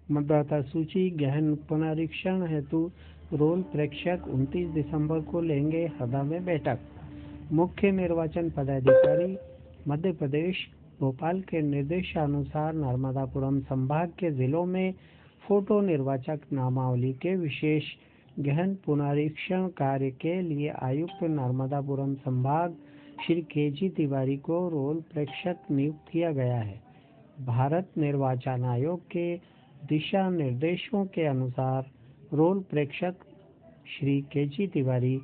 मतदाता सूची गहन पुनरीक्षण हेतु रोल प्रेक्षक 29 दिसंबर को लेंगे हरदा में बैठक। मुख्य निर्वाचन पदाधिकारी मध्य प्रदेश भोपाल के निर्देशानुसार नर्मदापुरम संभाग के जिलों में फोटो निर्वाचक नामावली के विशेष गहन पुनरीक्षण कार्य के लिए आयुक्त नर्मदापुरम संभाग श्री के.जी. तिवारी को रोल प्रेक्षक नियुक्त किया गया है। भारत निर्वाचन आयोग के दिशा निर्देशों के अनुसार रोल प्रेक्षक श्री के.जी. तिवारी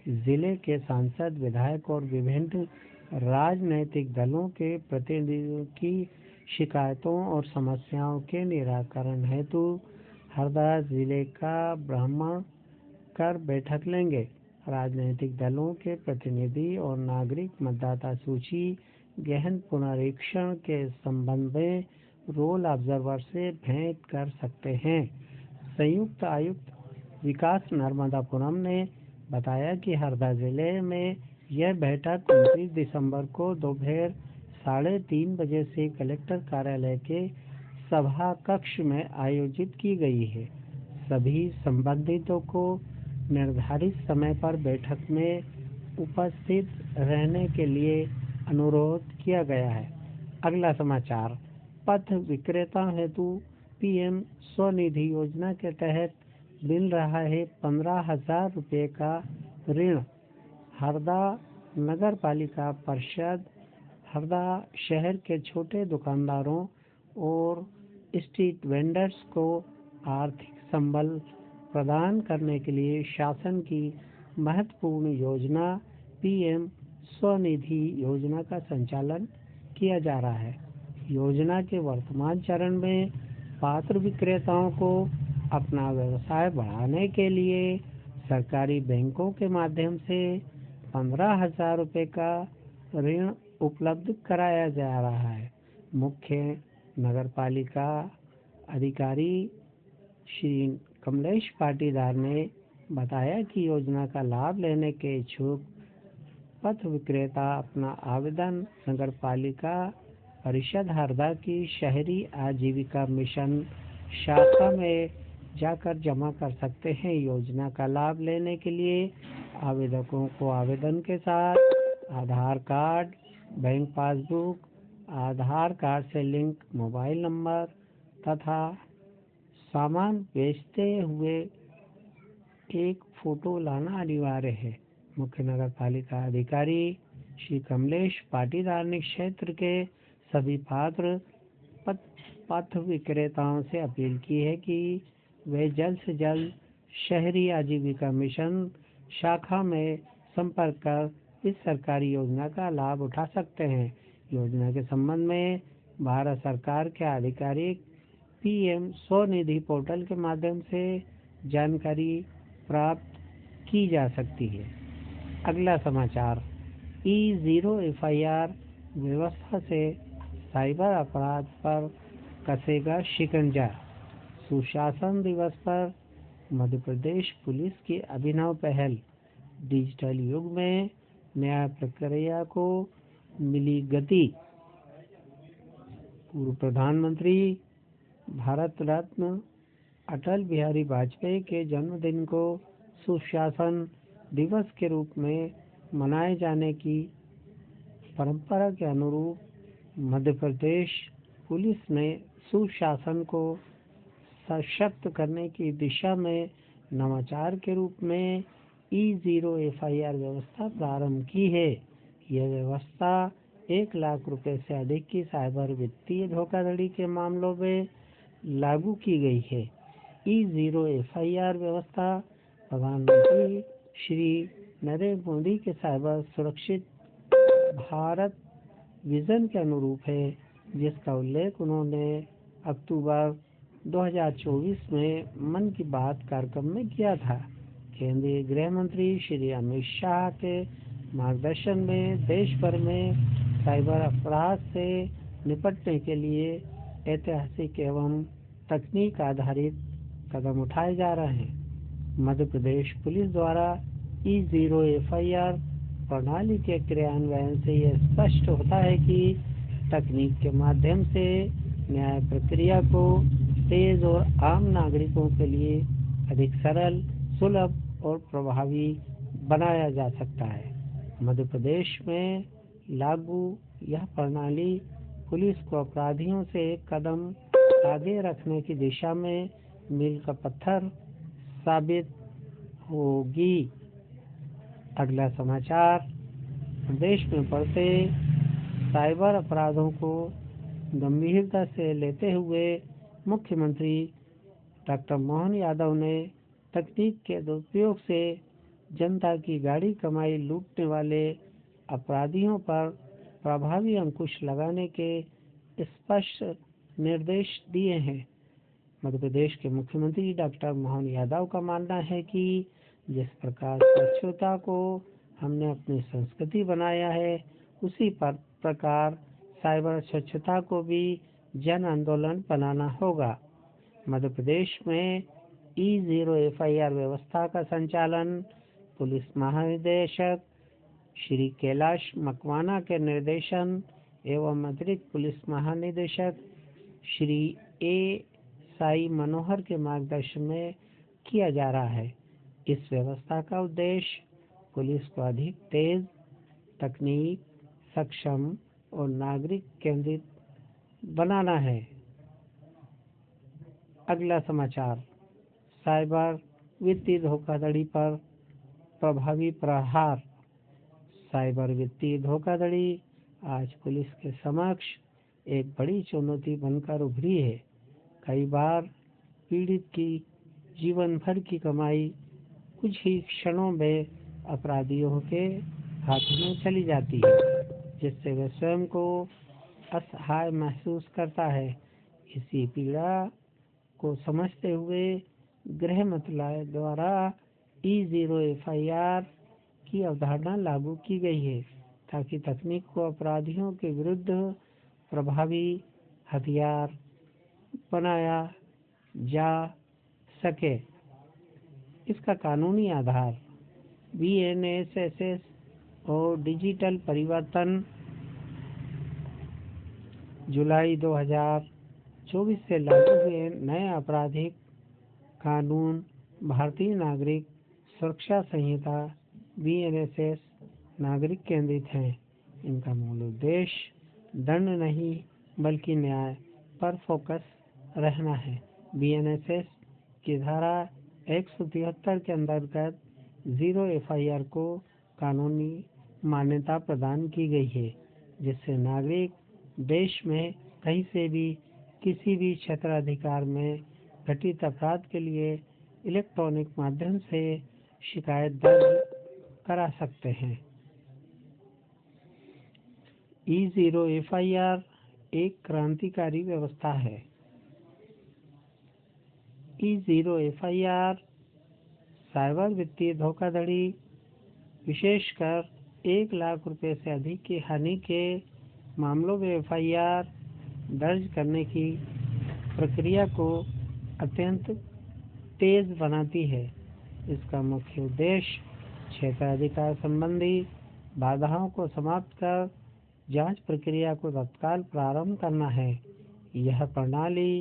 जिले के सांसद, विधायक और विभिन्न राजनीतिक दलों के प्रतिनिधियों की शिकायतों और समस्याओं के निराकरण हेतु हरदा जिले का भ्रमण कर बैठक लेंगे। राजनीतिक दलों के प्रतिनिधि और नागरिक मतदाता सूची गहन पुनरीक्षण के संबंध में रोल ऑब्जर्वर से भेंट कर सकते हैं। संयुक्त आयुक्त विकास नर्मदापुरम ने बताया कि हरदा जिले में यह बैठक 29 दिसंबर को दोपहर 3:30 बजे से कलेक्टर कार्यालय के सभा कक्ष में आयोजित की गई है। सभी संबंधितों को निर्धारित समय पर बैठक में उपस्थित रहने के लिए अनुरोध किया गया है। अगला समाचार, पथ विक्रेता हेतु पीएम स्वनिधि योजना के तहत मिल रहा है 15,000 रुपये का ऋण। हरदा नगर पालिका परिषद हरदा शहर के छोटे दुकानदारों और स्ट्रीट वेंडर्स को आर्थिक संबल प्रदान करने के लिए शासन की महत्वपूर्ण योजना पीएम स्वनिधि योजना का संचालन किया जा रहा है। योजना के वर्तमान चरण में पात्र विक्रेताओं को अपना व्यवसाय बढ़ाने के लिए सरकारी बैंकों के माध्यम से 15,000 रुपये का ऋण उपलब्ध कराया जा रहा है। मुख्य नगर पालिका अधिकारी श्री कमलेश पाटीदार ने बताया कि योजना का लाभ लेने के इच्छुक पथ विक्रेता अपना आवेदन नगर पालिका परिषद हरदा की शहरी आजीविका मिशन शाखा में जाकर जमा कर सकते हैं। योजना का लाभ लेने के लिए आवेदकों को आवेदन के साथ आधार कार्ड, बैंक पासबुक, आधार कार्ड से लिंक मोबाइल नंबर तथा सामान बेचते हुए एक फोटो लाना अनिवार्य है। मुख्य नगर पालिका अधिकारी श्री कमलेश पाटीदार ने क्षेत्र के सभी पात्र पथ विक्रेताओं से अपील की है कि वे जल्द से जल्द शहरी आजीविका मिशन शाखा में संपर्क कर इस सरकारी योजना का लाभ उठा सकते हैं। योजना के संबंध में भारत सरकार के आधिकारिक पीएम स्वनिधि पोर्टल के माध्यम से जानकारी प्राप्त की जा सकती है। अगला समाचार, E0 FIR व्यवस्था से साइबर अपराध पर कसेगा शिकंजा। सुशासन दिवस पर मध्य प्रदेश पुलिस की अभिनव पहल। डिजिटल युग में न्याय प्रक्रिया को मिली गति। पूर्व प्रधानमंत्री भारत रत्न अटल बिहारी वाजपेयी के जन्मदिन को सुशासन दिवस के रूप में मनाए जाने की परंपरा के अनुरूप मध्य प्रदेश पुलिस ने सुशासन को सशक्त करने की दिशा में नवाचार के रूप में E0 FIR व्यवस्था प्रारंभ की है। यह व्यवस्था 1 लाख रुपए से अधिक की साइबर वित्तीय धोखाधड़ी के मामलों में लागू की गई है। E0 FIR व्यवस्था प्रधानमंत्री श्री नरेंद्र मोदी के साइबर सुरक्षित भारत विजन के अनुरूप है, जिसका उल्लेख उन्होंने अक्टूबर 2024 में मन की बात कार्यक्रम में किया था। केंद्रीय गृह मंत्री श्री अमित शाह के मार्गदर्शन में देश भर में साइबर अपराध से निपटने के लिए ऐतिहासिक एवं तकनीक आधारित कदम उठाए जा रहे हैं। मध्य प्रदेश पुलिस द्वारा E0 FIR प्रणाली के क्रियान्वयन से यह स्पष्ट होता है कि तकनीक के माध्यम से न्याय प्रक्रिया को तेज और आम नागरिकों के लिए अधिक सरल, सुलभ और प्रभावी बनाया जा सकता है। मध्य प्रदेश में लागू यह प्रणाली पुलिस को अपराधियों से एक कदम आगे रखने की दिशा में मील का पत्थर साबित होगी। अगला समाचार, प्रदेश में बढ़ते साइबर अपराधों को गंभीरता से लेते हुए मुख्यमंत्री डॉक्टर मोहन यादव ने तकनीक के दुरुपयोग से जनता की गाढ़ी कमाई लूटने वाले अपराधियों पर प्रभावी अंकुश लगाने के स्पष्ट निर्देश दिए हैं। मध्य प्रदेश के मुख्यमंत्री डॉक्टर मोहन यादव का मानना है कि जिस प्रकार स्वच्छता को हमने अपनी संस्कृति बनाया है, उसी प्रकार साइबर स्वच्छता को भी जन आंदोलन बनाना होगा। मध्य प्रदेश में E0 FIR व्यवस्था का संचालन पुलिस महानिदेशक श्री कैलाश मकवाना के निर्देशन एवं अतिरिक्त पुलिस महानिदेशक श्री ए साई मनोहर के मार्गदर्शन में किया जा रहा है। इस व्यवस्था का उद्देश्य पुलिस को अधिक तेज, तकनीक सक्षम और नागरिक केंद्रित बनाना है। अगला समाचार, साइबर वित्तीय धोखाधड़ी पर प्रभावी प्रहार। साइबर वित्तीय धोखाधड़ी आज पुलिस के समक्ष एक बड़ी चुनौती बनकर उभरी है। कई बार पीड़ित की जीवन भर की कमाई कुछ ही क्षणों में अपराधियों के हाथों में चली जाती है, जिससे वह स्वयं को असहाय महसूस करता है। इसी पीड़ा को समझते हुए गृह मंत्रालय द्वारा E0 FIR की अवधारणा लागू की गई है, ताकि तकनीक को अपराधियों के विरुद्ध प्रभावी हथियार बनाया जा सके। इसका कानूनी आधार BNSS और डिजिटल परिवर्तन जुलाई 2024 से लागू हुए नए आपराधिक कानून भारतीय नागरिक सुरक्षा संहिता BNSS नागरिक केंद्रित हैं। इनका मूल उद्देश्य दंड नहीं बल्कि न्याय पर फोकस रहना है। BNSS की धारा 173 के अंतर्गत 0 FIR को कानूनी मान्यता प्रदान की गई है, जिससे नागरिक देश में कहीं से भी किसी भी क्षेत्राधिकार में घटित अपराध के लिए इलेक्ट्रॉनिक माध्यम से शिकायत दर्ज करा सकते हैं। E0 FIR एक क्रांतिकारी व्यवस्था है। E0 FIR साइबर वित्तीय धोखाधड़ी, विशेषकर 1 लाख रुपए से अधिक की हानि के मामलों में FIR दर्ज करने की प्रक्रिया को अत्यंत तेज बनाती है। इसका मुख्य उद्देश्य क्षेत्राधिकार संबंधी बाधाओं को समाप्त कर जांच प्रक्रिया को तत्काल प्रारंभ करना है। यह प्रणाली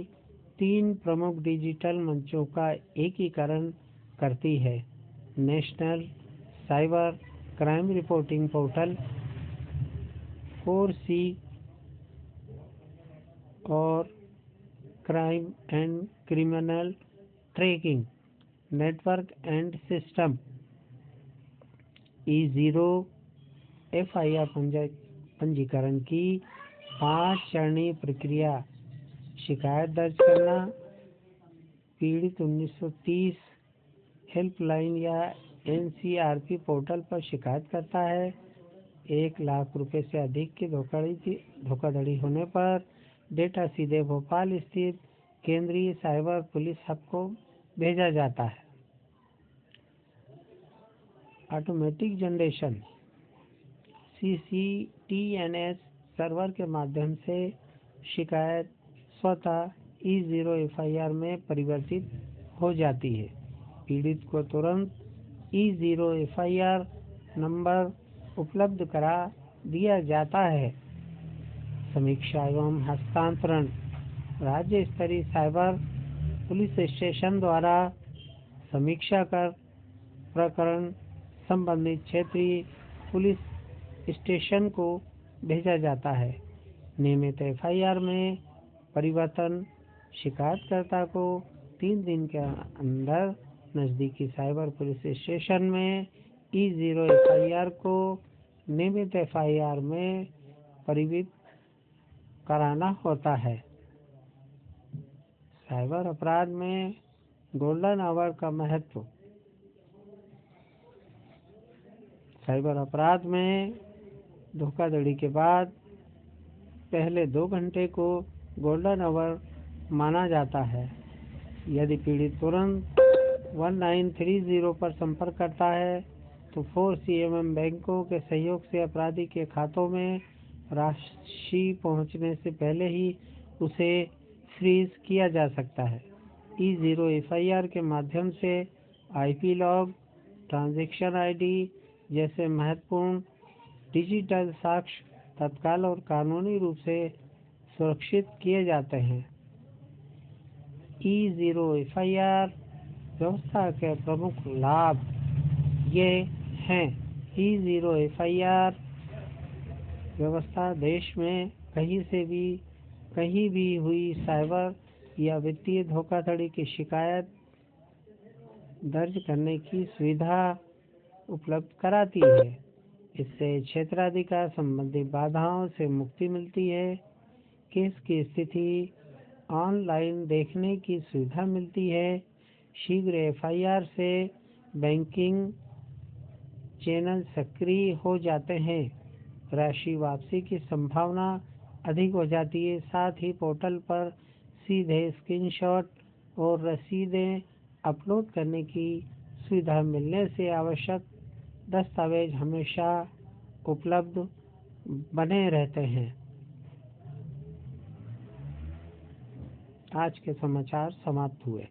3 प्रमुख डिजिटल मंचों का एकीकरण करती है: national cyber crime reporting portal 4C और crime and criminal tracking network and system. E0 FIR पंजीकरण की 5 चरणीय प्रक्रिया: शिकायत दर्ज करना, पीड़ित 1930 हेल्पलाइन या NCRP पोर्टल पर शिकायत करता है। 1 लाख रुपए से अधिक की धोखाधड़ी होने पर डेटा सीधे भोपाल स्थित केंद्रीय साइबर पुलिस हब को भेजा जाता है। ऑटोमेटिक जनरेशन CCTNS सर्वर के माध्यम से शिकायत स्वतः E0 FIR में परिवर्तित हो जाती है। पीड़ित को तुरंत E0 FIR नंबर उपलब्ध करा दिया जाता है। समीक्षा एवं हस्तांतरण: राज्य स्तरीय साइबर पुलिस स्टेशन द्वारा समीक्षा कर प्रकरण संबंधित क्षेत्रीय पुलिस स्टेशन को भेजा जाता है। नियमित एफआईआर में परिवर्तन शिकायतकर्ता को 3 दिन के अंदर नज़दीकी साइबर पुलिस स्टेशन में E0 एफआईआर को नियमित एफआईआर में परिवर्तित कराना होता है। साइबर अपराध में गोल्डन आवर का महत्व। साइबर अपराध में धोखाधड़ी के बाद पहले 2 घंटे को गोल्डन आवर माना जाता है। यदि पीड़ित तुरंत 1930 पर संपर्क करता है तो 4CMM बैंकों के सहयोग से अपराधी के खातों में राशि पहुंचने से पहले ही उसे फ्रीज किया जा सकता है। E0 एफआईआर के माध्यम से IP लॉग, ट्रांजैक्शन ID जैसे महत्वपूर्ण डिजिटल साक्ष्य तत्काल और कानूनी रूप से सुरक्षित किए जाते हैं। E0 एफआईआर व्यवस्था के प्रमुख लाभ ये हैं। E0 एफआईआर व्यवस्था देश में कहीं भी हुई साइबर या वित्तीय धोखाधड़ी की शिकायत दर्ज करने की सुविधा उपलब्ध कराती है। इससे क्षेत्राधिकार संबंधी बाधाओं से मुक्ति मिलती है। केस की स्थिति ऑनलाइन देखने की सुविधा मिलती है। शीघ्र एफआईआर से बैंकिंग चैनल सक्रिय हो जाते हैं। राशि वापसी की संभावना अधिक हो जाती है। साथ ही पोर्टल पर सीधे स्क्रीनशॉट और रसीदें अपलोड करने की सुविधा मिलने से आवश्यक दस्तावेज हमेशा उपलब्ध बने रहते हैं। आज के समाचार समाप्त हुए।